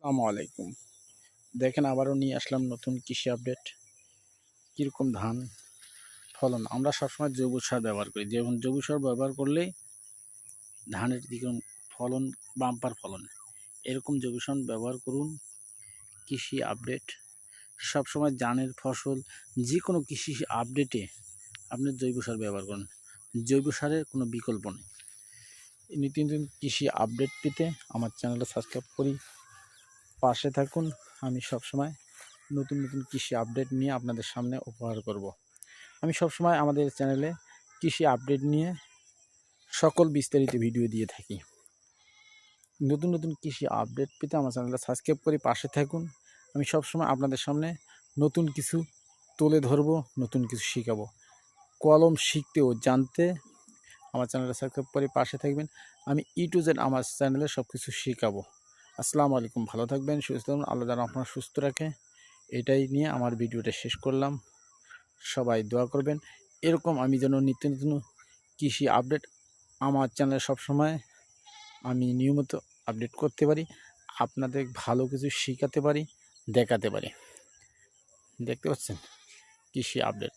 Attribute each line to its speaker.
Speaker 1: আসসালামু আলাইকুম। দেখেন আবারও নিয়ে আসলাম নতুন কৃষি আপডেট। কীরকম ধান ফলন, আমরা সবসময় জৈব সার ব্যবহার করি। যেমন জৈব সার ব্যবহার করলেই ধানের দ্বিগুণ ফলন, বাম্পার ফলন। এরকম জৈব সার ব্যবহার করুন। কৃষি আপডেট সবসময় ধানের ফসল, যে কোনো কৃষি আপডেটে আপনি জৈব সার ব্যবহার করুন। জৈব সারের কোনো বিকল্প নেই। নিত্য নতুন কৃষি আপডেট পেতে আমার চ্যানেলটা সাবস্ক্রাইব করি, পাশে থাকুন। আমি সবসময় নতুন নতুন কৃষি আপডেট নিয়ে আপনাদের সামনে উপহার করব। আমি সবসময় আমাদের চ্যানেলে কৃষি আপডেট নিয়ে সকল বিস্তারিত ভিডিও দিয়ে থাকি। নতুন নতুন কৃষি আপডেট পেতে আমার চ্যানেলটা সাবস্ক্রাইব করে পাশে থাকুন। আমি সবসময় আপনাদের সামনে নতুন কিছু তুলে ধরবো, নতুন কিছু শেখাবো। কলম শিখতে ও জানতে আমার চ্যানেলটা সাবস্ক্রাইব করে পাশে থাকবেন। আমি ই টু জেড আমার চ্যানেলে সব কিছু শেখাবো। আসসালামু আলাইকুম, ভালো থাকবেন, সুস্থ থাকবেন, আল্লাহ যেন আপনারা সুস্থ রাখে। এটাই নিয়ে আমার ভিডিওটা শেষ করলাম। সবাই দোয়া করবেন, এরকম আমি যেন নিত্য নতুন কৃষি আপডেট আমার চ্যানেলে সবসময় আমি নিয়মিত আপডেট করতে পারি, আপনাদের ভালো কিছু শেখাতে পারি, দেখাতে পারি। দেখতে পাচ্ছেন কৃষি আপডেট।